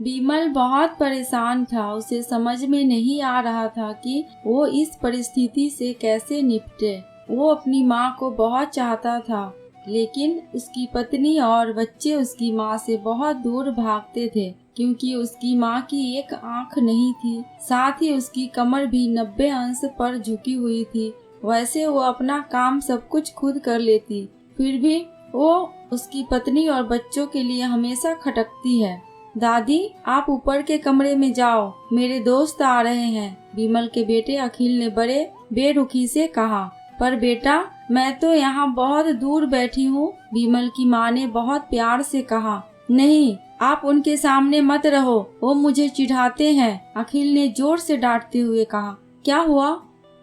विमल बहुत परेशान था। उसे समझ में नहीं आ रहा था कि वो इस परिस्थिति से कैसे निपटे। वो अपनी माँ को बहुत चाहता था, लेकिन उसकी पत्नी और बच्चे उसकी माँ से बहुत दूर भागते थे, क्योंकि उसकी माँ की एक आंख नहीं थी। साथ ही उसकी कमर भी 90 अंश पर झुकी हुई थी। वैसे वो अपना काम सब कुछ खुद कर लेती, फिर भी वो उसकी पत्नी और बच्चों के लिए हमेशा खटकती है। दादी, आप ऊपर के कमरे में जाओ, मेरे दोस्त आ रहे हैं, विमल के बेटे अखिल ने बड़े बेरुखी से कहा। पर बेटा, मैं तो यहाँ बहुत दूर बैठी हूँ, विमल की माँ ने बहुत प्यार से कहा। नहीं, आप उनके सामने मत रहो, वो मुझे चिढ़ाते हैं, अखिल ने जोर से डांटते हुए कहा। क्या हुआ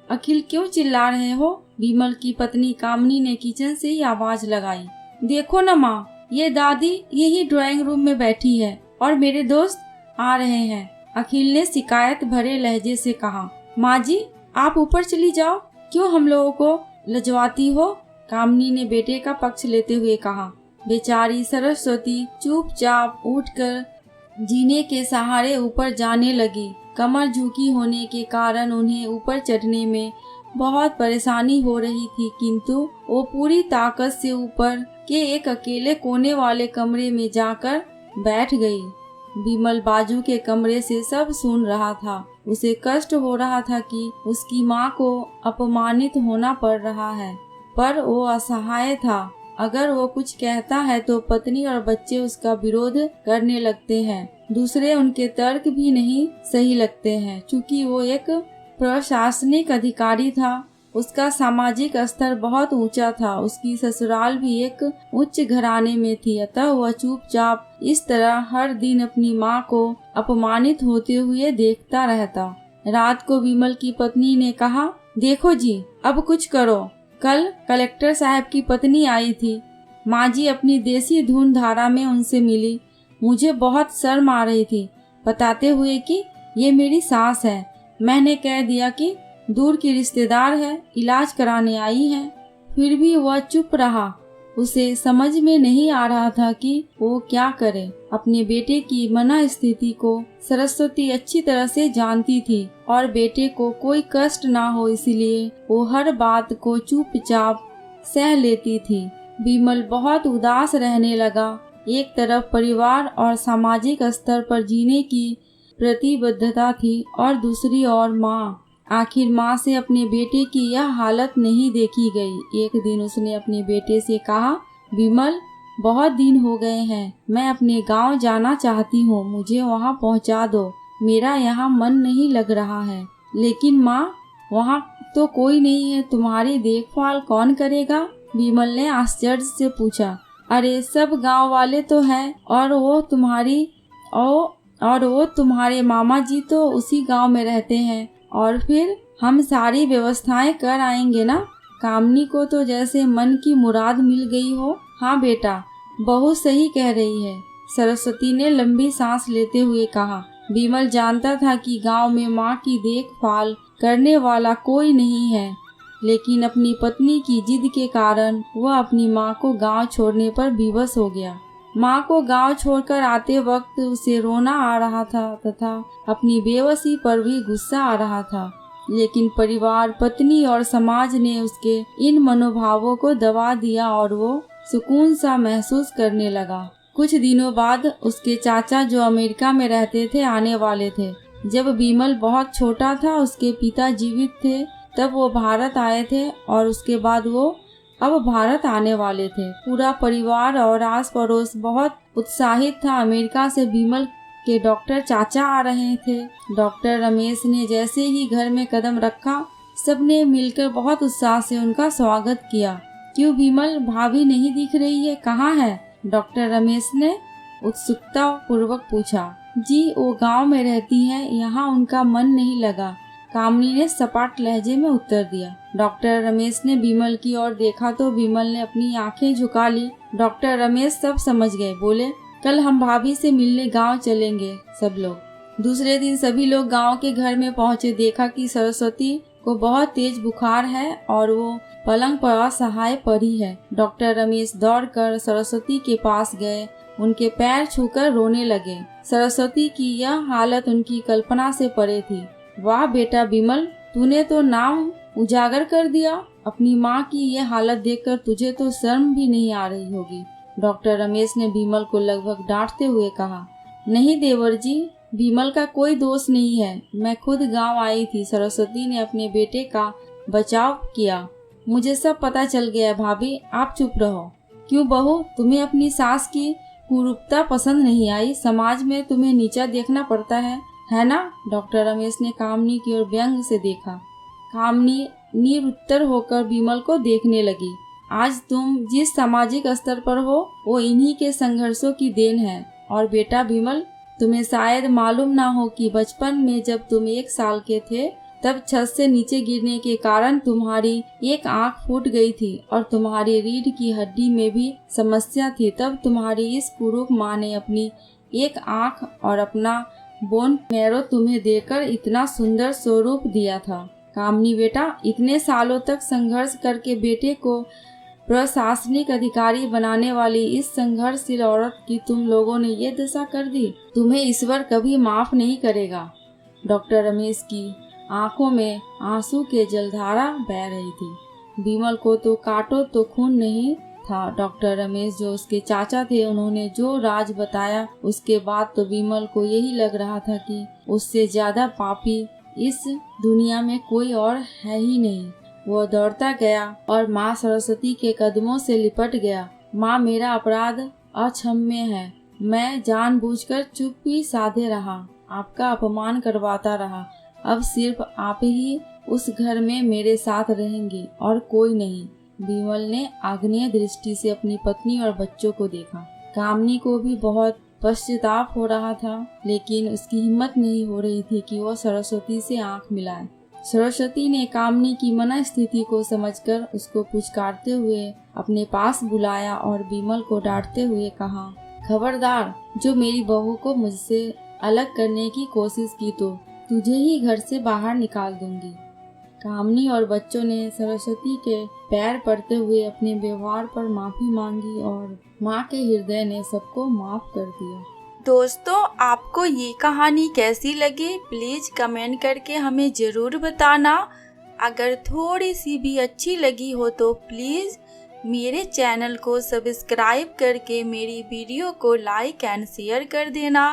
अखिल, क्यों चिल्ला रहे हो? विमल की पत्नी कामनी ने किचन से ही आवाज लगाई। देखो न माँ, ये दादी यही ड्राइंग रूम में बैठी है और मेरे दोस्त आ रहे हैं, अखिल ने शिकायत भरे लहजे से कहा। माँ जी, आप ऊपर चली जाओ, क्यों हम लोगों को लजवाती हो? कामनी ने बेटे का पक्ष लेते हुए कहा। बेचारी सरस्वती चुपचाप उठकर जीने के सहारे ऊपर जाने लगी। कमर झुकी होने के कारण उन्हें ऊपर चढ़ने में बहुत परेशानी हो रही थी, किंतु वो पूरी ताकत से ऊपर के एक अकेले कोने वाले कमरे में जाकर बैठ गई। विमल बाजू के कमरे से सब सुन रहा था। उसे कष्ट हो रहा था कि उसकी माँ को अपमानित होना पड़ रहा है, पर वो असहाय था। अगर वो कुछ कहता है तो पत्नी और बच्चे उसका विरोध करने लगते हैं। दूसरे उनके तर्क भी नहीं सही लगते हैं। चूँकि वो एक प्रशासनिक अधिकारी था, उसका सामाजिक स्तर बहुत ऊंचा था। उसकी ससुराल भी एक उच्च घराने में थी, अतः वह चुपचाप इस तरह हर दिन अपनी माँ को अपमानित होते हुए देखता रहता। रात को विमल की पत्नी ने कहा, देखो जी, अब कुछ करो। कल कलेक्टर साहब की पत्नी आई थी। माँ जी अपनी देसी धुन धारा में उनसे मिली। मुझे बहुत शर्म आ रही थी, बताते हुए कि ये मेरी सास है। मैंने कह दिया कि दूर की रिश्तेदार है, इलाज कराने आई है। फिर भी वह चुप रहा। उसे समझ में नहीं आ रहा था कि वो क्या करे। अपने बेटे की मनःस्थिति को सरस्वती अच्छी तरह से जानती थी और बेटे को कोई कष्ट ना हो, इसलिए वो हर बात को चुपचाप सह लेती थी। विमल बहुत उदास रहने लगा। एक तरफ परिवार और सामाजिक स्तर पर जीने की प्रतिबद्धता थी और दूसरी ओर माँ। आखिर माँ से अपने बेटे की यह हालत नहीं देखी गई। एक दिन उसने अपने बेटे से कहा, विमल, बहुत दिन हो गए हैं, मैं अपने गांव जाना चाहती हूँ, मुझे वहाँ पहुँचा दो। मेरा यहाँ मन नहीं लग रहा है। लेकिन माँ, वहाँ तो कोई नहीं है, तुम्हारी देखभाल कौन करेगा? विमल ने आश्चर्य से पूछा। अरे, सब गांव वाले तो हैं और वो तुम्हारे मामा जी तो उसी गांव में रहते हैं, और फिर हम सारी व्यवस्थाएं कर आएंगे ना। कामनी को तो जैसे मन की मुराद मिल गई हो। हाँ बेटा, बहू सही कह रही है, सरस्वती ने लंबी सांस लेते हुए कहा। विमल जानता था कि गांव में माँ की देखभाल करने वाला कोई नहीं है, लेकिन अपनी पत्नी की जिद के कारण वह अपनी माँ को गांव छोड़ने पर विवश हो गया। माँ को गांव छोड़कर आते वक्त उसे रोना आ रहा था तथा अपनी बेबसी पर भी गुस्सा आ रहा था, लेकिन परिवार, पत्नी और समाज ने उसके इन मनोभावों को दबा दिया और वो सुकून सा महसूस करने लगा। कुछ दिनों बाद उसके चाचा, जो अमेरिका में रहते थे, आने वाले थे। जब विमल बहुत छोटा था, उसके पिता जीवित थे, तब वो भारत आए थे और उसके बाद वो अब भारत आने वाले थे। पूरा परिवार और आस पड़ोस बहुत उत्साहित था। अमेरिका से विमल के डॉक्टर चाचा आ रहे थे। डॉक्टर रमेश ने जैसे ही घर में कदम रखा, सबने मिलकर बहुत उत्साह से उनका स्वागत किया। क्यों विमल, भाभी नहीं दिख रही है, कहाँ है? डॉक्टर रमेश ने उत्सुकता पूर्वक पूछा। जी, वो गांव में रहती हैं, यहाँ उनका मन नहीं लगा, कामनी ने सपाट लहजे में उत्तर दिया। डॉक्टर रमेश ने विमल की ओर देखा तो विमल ने अपनी आंखें झुका ली। डॉक्टर रमेश सब समझ गए, बोले, कल हम भाभी से मिलने गांव चलेंगे सब लोग। दूसरे दिन सभी लोग गांव के घर में पहुंचे। देखा कि सरस्वती को बहुत तेज बुखार है और वो पलंग पर असहाय पड़ी है। डॉक्टर रमेश दौड़कर सरस्वती के पास गए उनके पैर छूकर रोने लगे। सरस्वती की यह हालत उनकी कल्पना से परे थी। वाह बेटा विमल, तूने तो नाम उजागर कर दिया। अपनी माँ की यह हालत देखकर तुझे तो शर्म भी नहीं आ रही होगी। डॉक्टर रमेश ने विमल को लगभग डांटते हुए कहा। नहीं देवर जी, विमल का कोई दोष नहीं है। मैं खुद गांव आई थी। सरस्वती ने अपने बेटे का बचाव किया। मुझे सब पता चल गया। भाभी आप चुप रहो। क्यों बहू, तुम्हें अपनी सास की कुरूपता पसंद नहीं आई? समाज में तुम्हें नीचा देखना पड़ता है ना? डॉक्टर रमेश ने कामनी की ओर व्यंग से देखा। कामनी निरुत्तर होकर विमल को देखने लगी। आज तुम जिस सामाजिक स्तर पर हो वो इन्हीं के संघर्षों की देन है। और बेटा विमल, तुम्हें शायद मालूम ना हो कि बचपन में जब तुम 1 साल के थे तब छत से नीचे गिरने के कारण तुम्हारी एक आंख फूट गई थी और तुम्हारी रीढ़ की हड्डी में भी समस्या थी। तब तुम्हारी इस कुरूप माँ ने अपनी एक आंख और अपना बोन मैरो तुम्हें देकर इतना सुंदर स्वरूप दिया था। कामनी बेटा, इतने सालों तक संघर्ष करके बेटे को प्रशासनिक अधिकारी बनाने वाली इस संघर्षशील औरत की तुम लोगों ने ये दशा कर दी। तुम्हें ईश्वर कभी माफ नहीं करेगा। डॉक्टर रमेश की आंखों में आंसू के जलधारा बह रही थी। विमल को तो काटो तो खून नहीं था। डॉक्टर रमेश जो उसके चाचा थे, उन्होंने जो राज बताया उसके बाद तो विमल को यही लग रहा था कि उससे ज्यादा पापी इस दुनिया में कोई और है ही नहीं। वो दौड़ता गया और माँ सरस्वती के कदमों से लिपट गया। माँ, मेरा अपराध अक्षम्य है। मैं जानबूझकर चुप्पी साधे रहा, आपका अपमान करवाता रहा। अब सिर्फ आप ही उस घर में मेरे साथ रहेंगी और कोई नहीं। विमल ने आग्नेय दृष्टि से अपनी पत्नी और बच्चों को देखा। कामनी को भी बहुत पश्चाताप हो रहा था, लेकिन उसकी हिम्मत नहीं हो रही थी कि वह सरस्वती से आंख मिलाए। सरस्वती ने कामनी की मना स्थिति को समझकर उसको पुचकारते हुए अपने पास बुलाया और विमल को डांटते हुए कहा, खबरदार, जो मेरी बहू को मुझसे अलग करने की कोशिश की तो तुझे ही घर से बाहर निकाल दूंगी। कामनी और बच्चों ने सरस्वती के पैर पड़ते हुए अपने व्यवहार पर माफी मांगी और माँ के हृदय ने सबको माफ कर दिया। दोस्तों, आपको ये कहानी कैसी लगी प्लीज़ कमेंट करके हमें ज़रूर बताना। अगर थोड़ी सी भी अच्छी लगी हो तो प्लीज़ मेरे चैनल को सब्सक्राइब करके मेरी वीडियो को लाइक एंड शेयर कर देना।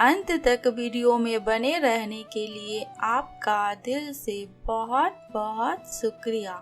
अंत तक वीडियो में बने रहने के लिए आपका दिल से बहुत बहुत शुक्रिया।